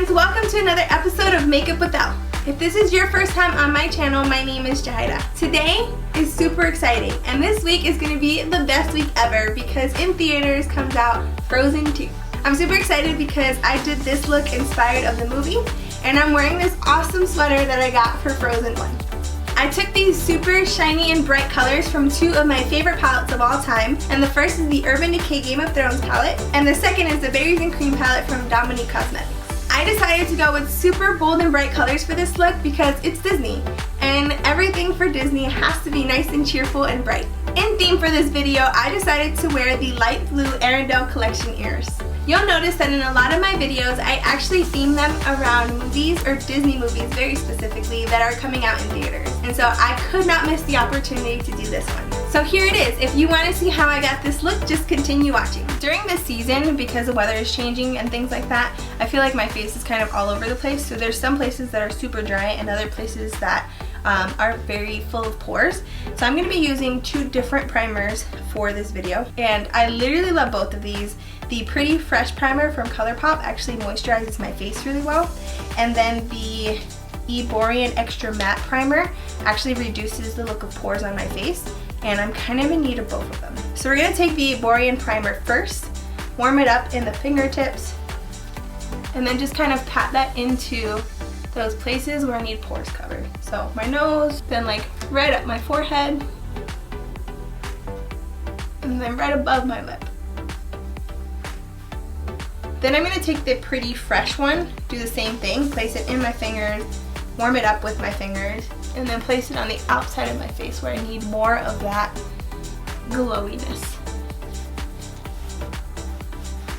friends, welcome to another episode of Makeup with Elle. If this is your first time on my channel, my name is Jahida. Today is super exciting, and this week is going to be the best week ever because in theaters comes out Frozen 2. I'm super excited because I did this look inspired of the movie, and I'm wearing this awesome sweater that I got for Frozen 1. I took these super shiny and bright colors from two of my favorite palettes of all time, and the first is the Urban Decay Game of Thrones palette, and the second is the Berries and Cream palette from Dominique Cosmetics. I decided to go with super bold and bright colors for this look because it's Disney, and everything for Disney has to be nice and cheerful and bright. In theme for this video, I decided to wear the light blue Arendelle collection ears. You'll notice that in a lot of my videos, I actually theme them around movies or Disney movies very specifically that are coming out in theaters. And so I could not miss the opportunity to do this one. So here it is. If you want to see how I got this look, just continue watching. During this season, because the weather is changing and things like that, I feel like my face is kind of all over the place. So there's some places that are super dry and other places that are very full of pores. So I'm going to be using two different primers for this video, and I literally love both of these. The Pretty Fresh primer from Colourpop actually moisturizes my face really well, and then the Boi-ing Extra Matte primer actually reduces the look of pores on my face, and I'm kind of in need of both of them. So we're going to take the Boi-ing primer first, warm it up in the fingertips, and then just kind of pat that into those places where I need pores covered. So my nose, then like right up my forehead, and then right above my lip. Then I'm going to take the Pretty Fresh one, do the same thing, place it in my fingers, warm it up with my fingers, and then place it on the outside of my face where I need more of that glowiness.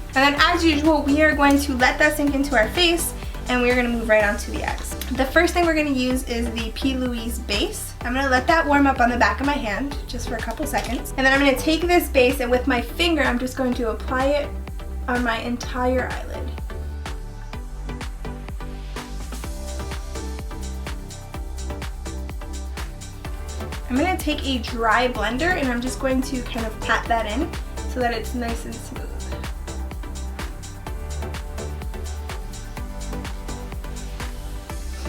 And then as usual, we are going to let that sink into our face, and we're going to move right on to the eyes. The first thing we're going to use is the P. Louise base. I'm going to let that warm up on the back of my hand just for a couple seconds. And then I'm going to take this base, and with my finger I'm just going to apply it on my entire eyelid. I'm going to take a dry blender, and I'm just going to kind of pat that in so that it's nice and smooth.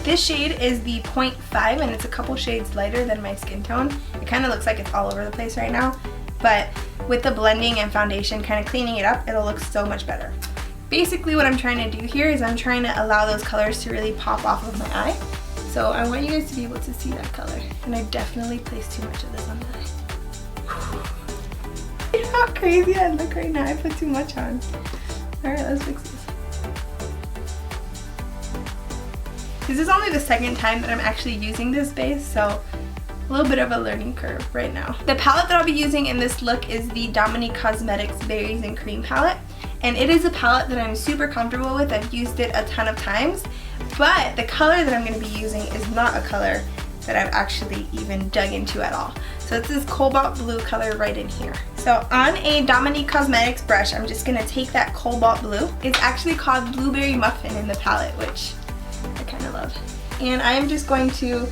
This shade is the 0.5, and it's a couple shades lighter than my skin tone. It kind of looks like it's all over the place right now, but with the blending and foundation kind of cleaning it up, it'll look so much better. Basically what I'm trying to do here is I'm trying to allow those colors to really pop off of my eye. So I want you guys to be able to see that color, and I definitely placed too much of this on the eye. You know how crazy I look right now? I put too much on. Alright, let's fix this. This is only the second time that I'm actually using this base, so a little bit of a learning curve right now. The palette that I'll be using in this look is the Dominique Cosmetics Berries and Cream palette, and it is a palette that I'm super comfortable with. I've used it a ton of times, but the color that I'm going to be using is not a color that I've actually even dug into at all. So it's this cobalt blue color right in here. So on a Dominique Cosmetics brush, I'm just going to take that cobalt blue. It's actually called Blueberry Muffin in the palette, which I kind of love. And I am just going to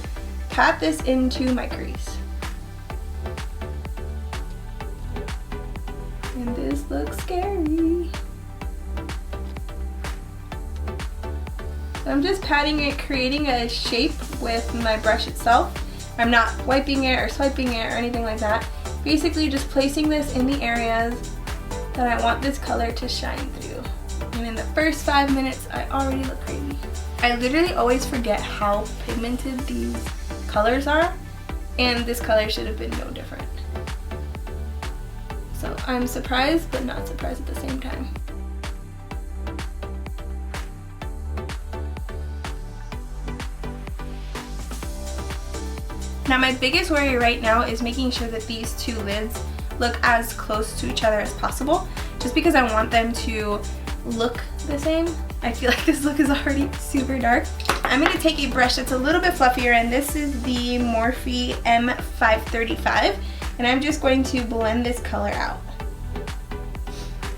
pat this into my crease. And this looks scary. So I'm just patting it, creating a shape with my brush itself. I'm not wiping it or swiping it or anything like that. Basically just placing this in the areas that I want this color to shine through. And in the first 5 minutes, I already look crazy. I literally always forget how pigmented these colors are, and this color should have been no different. So I'm surprised but not surprised at the same time. Now my biggest worry right now is making sure that these two lids look as close to each other as possible, just because I want them to look the same. I feel like this look is already super dark. I'm going to take a brush that's a little bit fluffier, and this is the Morphe M535, and I'm just going to blend this color out.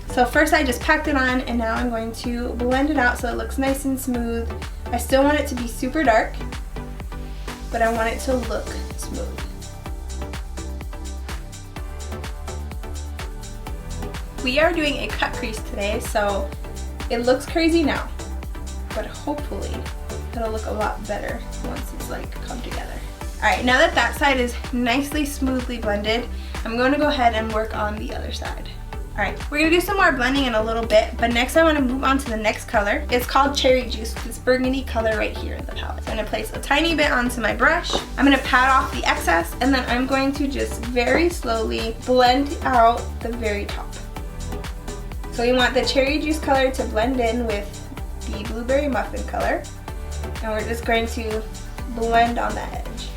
So first I just packed it on, and now I'm going to blend it out so it looks nice and smooth. I still want it to be super dark, but I want it to look smooth. We are doing a cut crease today, so it looks crazy now, but hopefully it'll look a lot better once it's like come together. Alright, now that that side is nicely smoothly blended, I'm going to go ahead and work on the other side. Alright, we're going to do some more blending in a little bit, but next I want to move on to the next color. It's called Cherry Juice, this burgundy color right here in the palette. So I'm going to place a tiny bit onto my brush. I'm going to pat off the excess, and then I'm going to just very slowly blend out the very top. So we want the Cherry Juice color to blend in with the Blueberry Muffin color, and we're just going to blend on that edge.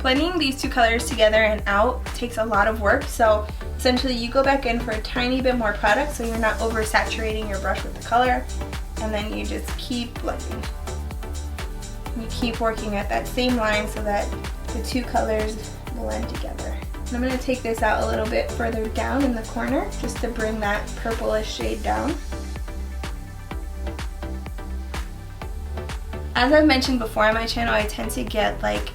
Blending these two colors together and out takes a lot of work, so essentially you go back in for a tiny bit more product so you're not oversaturating your brush with the color, and then you just keep blending. You keep working at that same line so that the two colors blend together. And I'm going to take this out a little bit further down in the corner just to bring that purplish shade down. As I've mentioned before on my channel, I tend to get like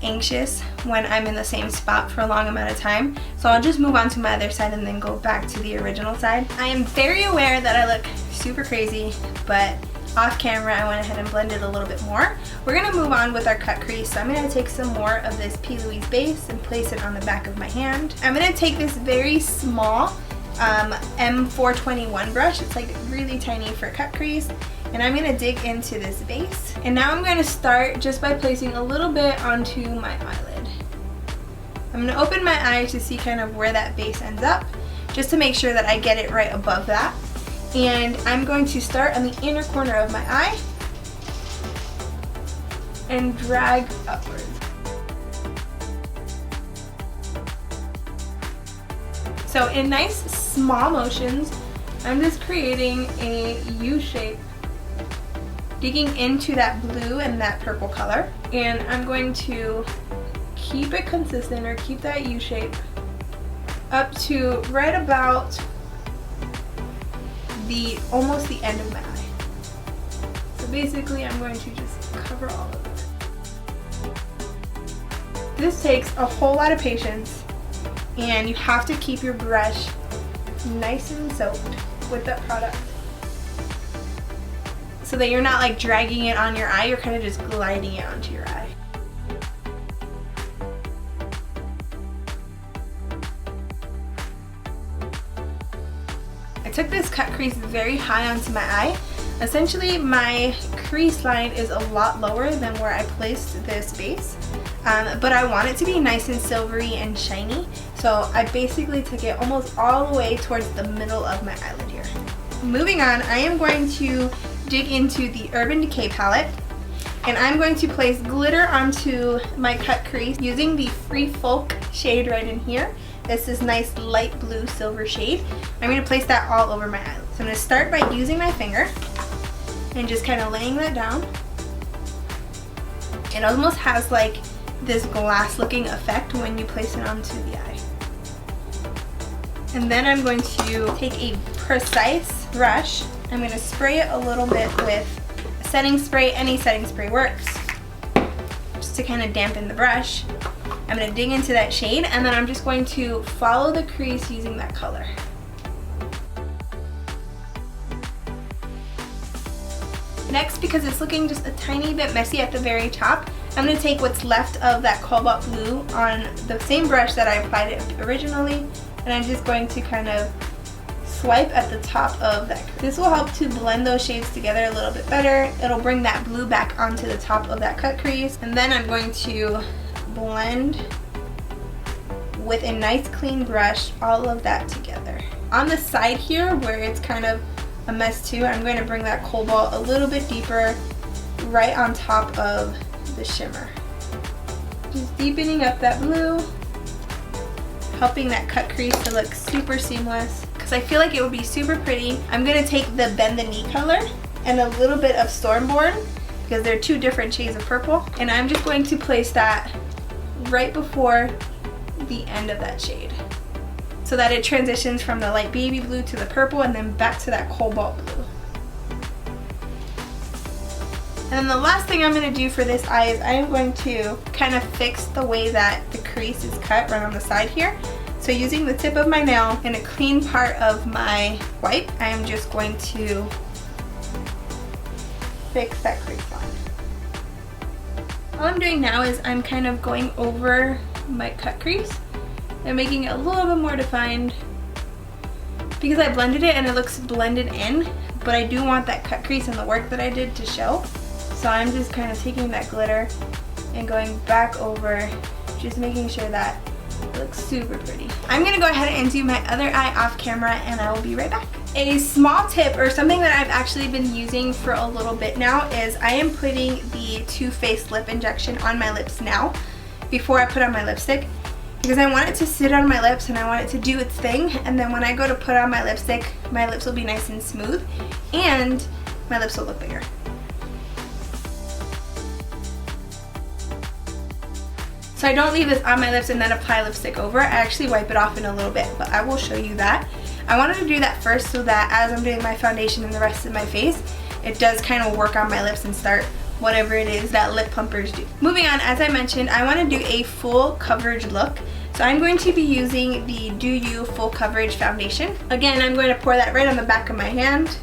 anxious when I'm in the same spot for a long amount of time, so I'll just move on to my other side and then go back to the original side. I am very aware that I look super crazy, but off camera I went ahead and blended a little bit more. We're going to move on with our cut crease, so I'm going to take some more of this P. Louise base and place it on the back of my hand. I'm going to take this very small M421 brush, it's like really tiny for cut crease, and I'm going to dig into this base. And now I'm going to start just by placing a little bit onto my eyelid. I'm going to open my eye to see kind of where that base ends up, just to make sure that I get it right above that. And I'm going to start on the inner corner of my eye and drag upwards. So in nice small motions, I'm just creating a U shape, digging into that blue and that purple color, and I'm going to keep it consistent, or keep that U shape up to right about almost the end of my eye. So basically I'm going to just cover all of it. This takes a whole lot of patience, and you have to keep your brush nice and soaked with that product, so that you're not like dragging it on your eye, you're kind of just gliding it onto your eye. I took this cut crease very high onto my eye. Essentially my crease line is a lot lower than where I placed this base, but I want it to be nice and silvery and shiny, so I basically took it almost all the way towards the middle of my eyelid here. Moving on, I am going to dig into the Urban Decay palette, and I'm going to place glitter onto my cut crease using the Free Folk shade right in here. This is nice light blue silver shade. I'm going to place that all over my eyelid. So I'm going to start by using my finger and just kind of laying that down. It almost has like this glass looking effect when you place it onto the eye. And then I'm going to take a precise brush. I'm going to spray it a little bit with a setting spray. Any setting spray works, just to kind of dampen the brush. I'm going to dig into that shade, and then I'm just going to follow the crease using that color. Next, because it's looking just a tiny bit messy at the very top, I'm going to take what's left of that cobalt blue on the same brush that I applied it originally, and I'm just going to kind of swipe at the top of that. This will help to blend those shades together a little bit better. It'll bring that blue back onto the top of that cut crease, and then I'm going to blend with a nice clean brush all of that together. On the side here where it's kind of a mess too, I'm going to bring that cobalt a little bit deeper right on top of the shimmer. Just deepening up that blue, helping that cut crease to look super seamless, because I feel like it would be super pretty. I'm going to take the Bend the Knee color and a little bit of Stormborn, because they're two different shades of purple, and I'm just going to place that right before the end of that shade, so that it transitions from the light baby blue to the purple and then back to that cobalt blue. And then the last thing I'm going to do for this eye is I am going to kind of fix the way that the crease is cut right on the side here. So using the tip of my nail and a clean part of my wipe, I am just going to fix that crease line. All I'm doing now is I'm kind of going over my cut crease and making it a little bit more defined because I blended it and it looks blended in, but I do want that cut crease and the work that I did to show. So I'm just kind of taking that glitter and going back over, just making sure that it looks super pretty. I'm gonna go ahead and do my other eye off camera and I will be right back. A small tip, or something that I've actually been using for a little bit now, is I am putting the Too Faced lip injection on my lips now before I put on my lipstick, because I want it to sit on my lips and I want it to do its thing, and then when I go to put on my lipstick, my lips will be nice and smooth and my lips will look bigger. So I don't leave this on my lips and then apply lipstick over. I actually wipe it off in a little bit, but I will show you that. I wanted to do that first so that as I'm doing my foundation and the rest of my face, it does kind of work on my lips and start whatever it is that lip plumpers do. Moving on, as I mentioned, I want to do a full coverage look. So I'm going to be using the Do You Full Coverage Foundation. Again, I'm going to pour that right on the back of my hand.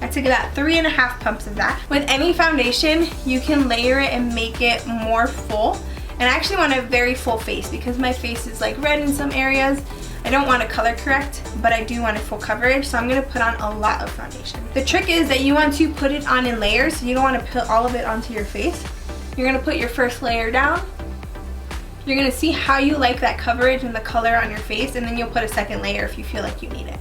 I took about 3.5 pumps of that. With any foundation, you can layer it and make it more full. And I actually want a very full face because my face is like red in some areas. I don't want to color correct, but I do want a full coverage, so I'm going to put on a lot of foundation. The trick is that you want to put it on in layers, so you don't want to put all of it onto your face. You're going to put your first layer down. You're going to see how you like that coverage and the color on your face, and then you'll put a second layer if you feel like you need it.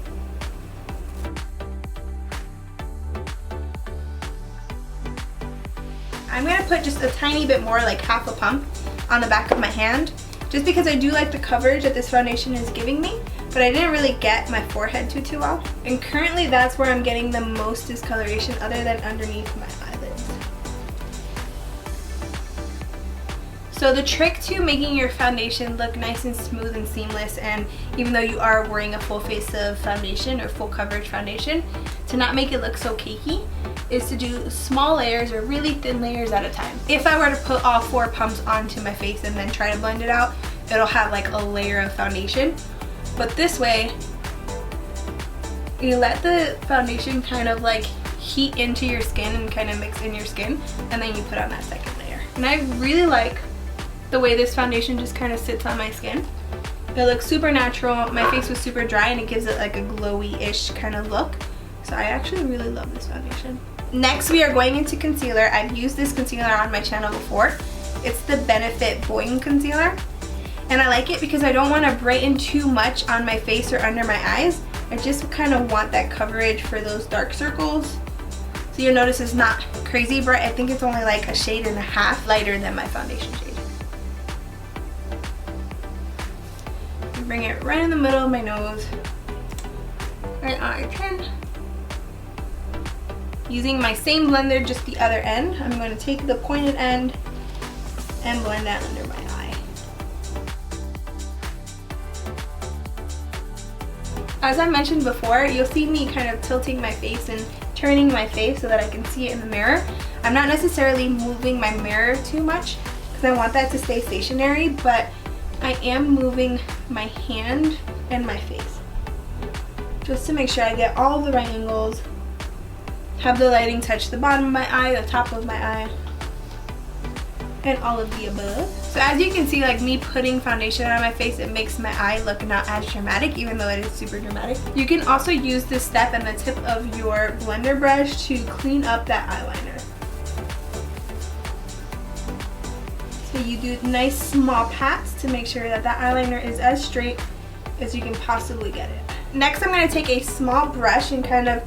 I'm going to put just a tiny bit more, like half a pump, on the back of my hand, just because I do like the coverage that this foundation is giving me, but I didn't really get my forehead too well. And currently that's where I'm getting the most discoloration other than underneath my eyelids. So the trick to making your foundation look nice and smooth and seamless, and even though you are wearing a full face of foundation or full coverage foundation, to not make it look so cakey, is to do small layers or really thin layers at a time. If I were to put all 4 pumps onto my face and then try to blend it out, it'll have like a layer of foundation. But this way, you let the foundation kind of like heat into your skin and kind of mix in your skin, and then you put on that second layer. And I really like the way this foundation just kind of sits on my skin. It looks super natural. My face was super dry and it gives it like a glowy-ish kind of look. So I actually really love this foundation. Next, we are going into concealer. I've used this concealer on my channel before. It's the Benefit Boi-ing concealer. And I like it because I don't want to brighten too much on my face or under my eyes. I just kind of want that coverage for those dark circles. So you'll notice it's not crazy bright. I think it's only like a shade and a half lighter than my foundation shade. Bring it right in the middle of my nose, right on my chin. Using my same blender, just the other end, I'm going to take the pointed end and blend that under my eye. As I mentioned before, you'll see me kind of tilting my face and turning my face so that I can see it in the mirror. I'm not necessarily moving my mirror too much because I want that to stay stationary, but I am moving my hand and my face just to make sure I get all the right angles. Have the lighting touch the bottom of my eye, the top of my eye, and all of the above. So as you can see, like me putting foundation on my face, it makes my eye look not as dramatic, even though it is super dramatic. You can also use this step and the tip of your blender brush to clean up that eyeliner. So you do nice small pats to make sure that that eyeliner is as straight as you can possibly get it. Next, I'm going to take a small brush and kind of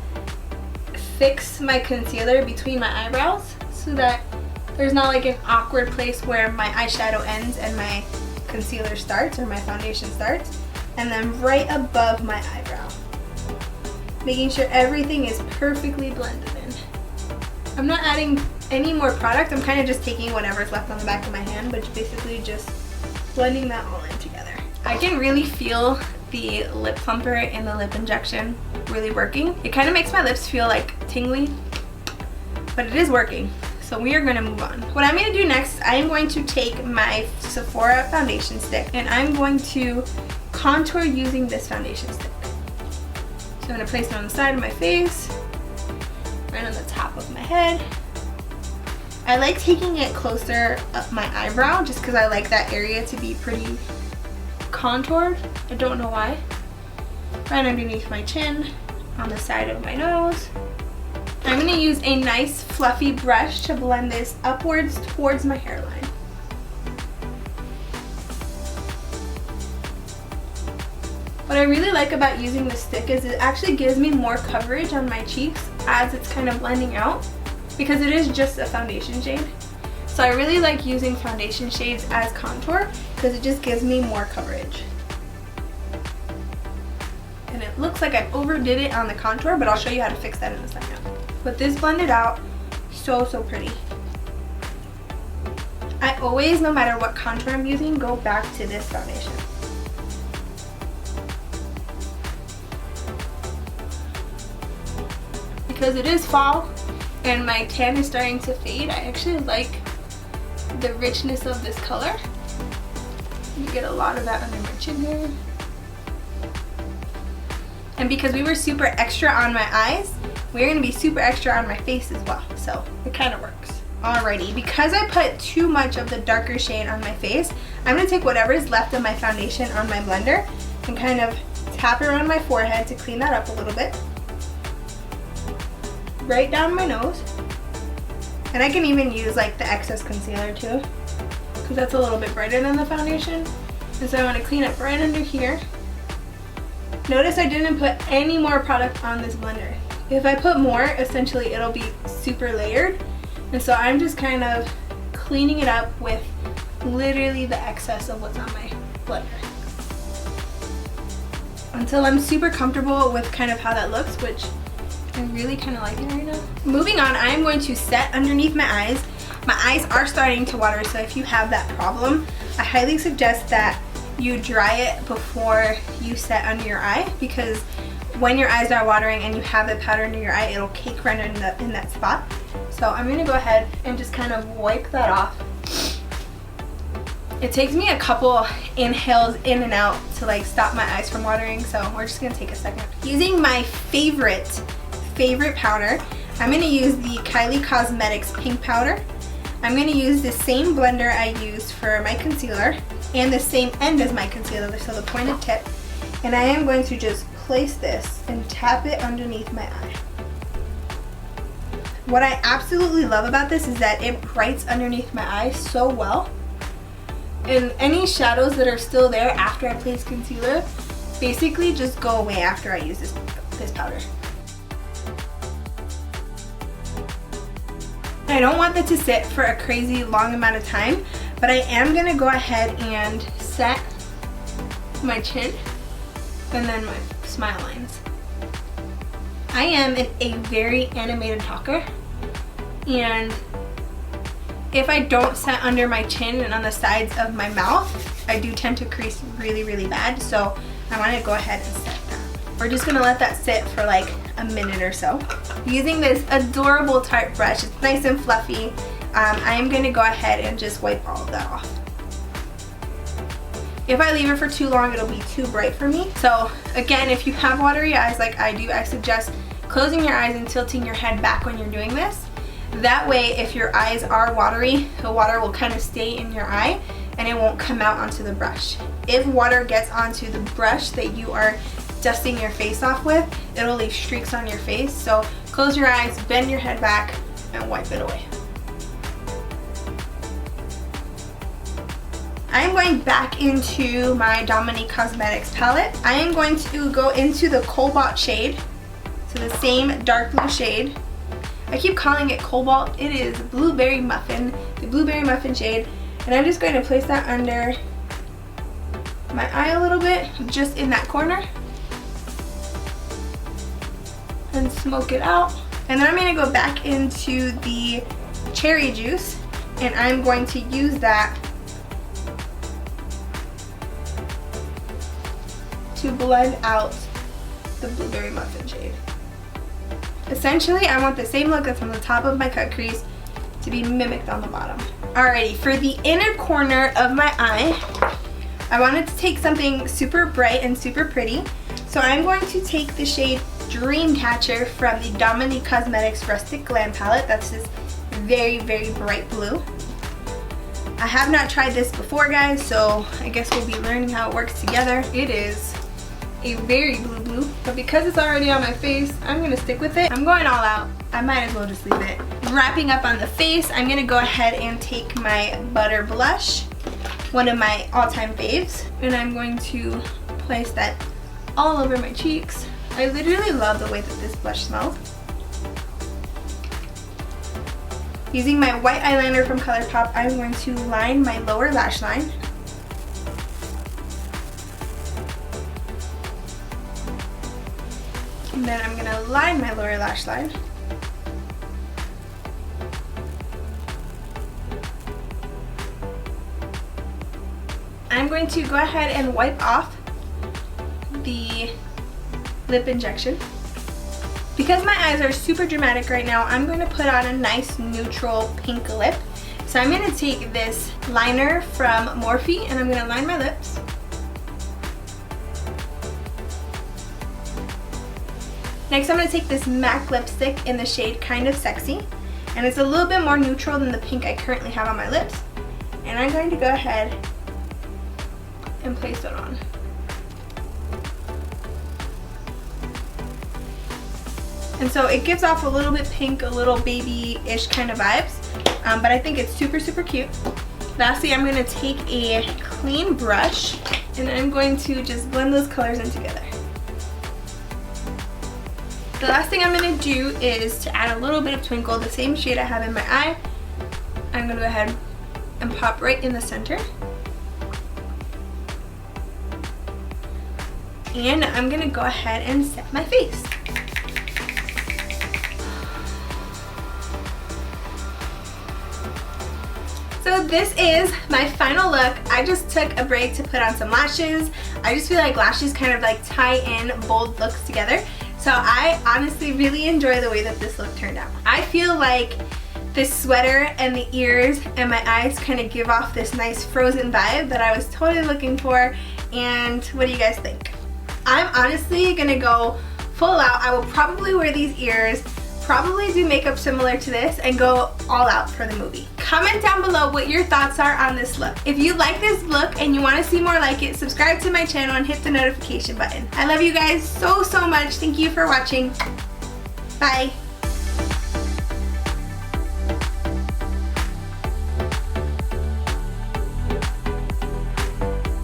fix my concealer between my eyebrows so that there's not like an awkward place where my eyeshadow ends and my concealer starts, or my foundation starts, and then right above my eyebrow, making sure everything is perfectly blended in. I'm not adding any more product. I'm kind of just taking whatever's left on the back of my hand, but basically just blending that all in together. I can really feel the lip plumper and the lip injection really working. It kind of makes my lips feel like tingly, but it is working. So we are going to move on. What I'm going to do next, I am going to take my Sephora foundation stick and I'm going to contour using this foundation stick. So I'm going to place it on the side of my face, right on the top of my head. I like taking it closer up my eyebrow just because I like that area to be pretty contoured. I don't know why. Right underneath my chin, on the side of my nose. I'm going to use a nice fluffy brush to blend this upwards towards my hairline. What I really like about using this stick is it actually gives me more coverage on my cheeks as it's kind of blending out because it is just a foundation shade. So I really like using foundation shades as contour because it just gives me more coverage. And it looks like I overdid it on the contour, but I'll show you how to fix that in a second. But this blended out so pretty. I always, no matter what contour I'm using, go back to this foundation. Because it is fall and my tan is starting to fade, I actually like the richness of this color. You get a lot of that under my chin here. And because we were super extra on my eyes, we're going to be super extra on my face as well. So it kind of works. Alrighty, because I put too much of the darker shade on my face, I'm going to take whatever is left of my foundation on my blender and kind of tap it around my forehead to clean that up a little bit. Right down my nose. And I can even use like the excess concealer too, because that's a little bit brighter than the foundation. And so I want to clean up right under here. Notice I didn't put any more product on this blender. If I put more, essentially it'll be super layered. And so I'm just kind of cleaning it up with literally the excess of what's on my blender. Until I'm super comfortable with kind of how that looks, which I really kind of like it right now. Moving on, I am going to set underneath my eyes. My eyes are starting to water, so if you have that problem, I highly suggest that you dry it before you set under your eye, because when your eyes are watering and you have the powder under your eye, it'll cake right in that spot. So I'm going to go ahead and just kind of wipe that off. It takes me a couple inhales in and out to like stop my eyes from watering, so we're just going to take a second. Using my favorite powder, I'm going to use the Kylie Cosmetics pink powder. I'm going to use the same blender I used for my concealer and the same end as my concealer, so the pointed tip. And I am going to just place this and tap it underneath my eye. What I absolutely love about this is that it brights underneath my eye so well. And any shadows that are still there after I place concealer basically just go away after I use this powder. I don't want that to sit for a crazy long amount of time, but I am going to go ahead and set my chin and then my smile lines. I am a very animated talker, and if I don't set under my chin and on the sides of my mouth, I do tend to crease really bad, so I want to go ahead and set that. We're just going to let that sit for like a minute or so. Using this adorable Tarte brush, it's nice and fluffy, I am going to go ahead and just wipe all of that off. If I leave it for too long, it'll be too bright for me. So again, if you have watery eyes like I do, I suggest closing your eyes and tilting your head back when you're doing this. That way, if your eyes are watery, the water will kind of stay in your eye and it won't come out onto the brush. If water gets onto the brush that you are dusting your face off with, it'll leave streaks on your face. So close your eyes, bend your head back, and wipe it away. I'm going back into my Dominique Cosmetics palette. I am going to go into the Cobalt shade, so the same dark blue shade. I keep calling it Cobalt. It is Blueberry Muffin, the Blueberry Muffin shade. And I'm just going to place that under my eye a little bit, just in that corner. And smoke it out. And then I'm going to go back into the Cherry Juice, and I'm going to use that to blend out the Blueberry Muffin shade. Essentially, I want the same look that's on the top of my cut crease to be mimicked on the bottom. Alrighty, for the inner corner of my eye, I wanted to take something super bright and super pretty. So I'm going to take the shade Dreamcatcher from the Dominique Cosmetics Rustic Glam palette. That's this very, very bright blue. I have not tried this before, guys, so I guess we'll be learning how it works together. It is a very blue, but because it's already on my face, I'm gonna stick with it. I'm going all out. I might as well just leave it. Wrapping up on the face, I'm gonna go ahead and take my Butter Blush, one of my all-time faves, and I'm going to place that all over my cheeks. I literally love the way that this blush smells. Using my white eyeliner from Colourpop, I'm going to line my lower lash line. And then I'm going to line my lower lash line. I'm going to go ahead and wipe off the lip injection. Because my eyes are super dramatic right now, I'm going to put on a nice neutral pink lip. So I'm going to take this liner from Morphe and I'm going to line my lips. Next I'm going to take this MAC lipstick in the shade Kind of Sexy. And it's a little bit more neutral than the pink I currently have on my lips. And I'm going to go ahead and place it on. And so it gives off a little bit pink, a little baby-ish kind of vibes, but I think it's super, super cute. Lastly, I'm going to take a clean brush and I'm going to just blend those colors in together. The last thing I'm going to do is to add a little bit of twinkle, the same shade I have in my eye. I'm going to go ahead and pop right in the center. And I'm going to go ahead and set my face. So this is my final look. I just took a break to put on some lashes. I just feel like lashes kind of like tie in bold looks together. So I honestly really enjoy the way that this look turned out. I feel like this sweater and the ears and my eyes kind of give off this nice Frozen vibe that I was totally looking for. And what do you guys think? I'm honestly gonna go full out. I will probably wear these ears, probably do makeup similar to this, and go all out for the movie. Comment down below what your thoughts are on this look. If you like this look and you want to see more like it, subscribe to my channel and hit the notification button. I love you guys so, so much. Thank you for watching. Bye.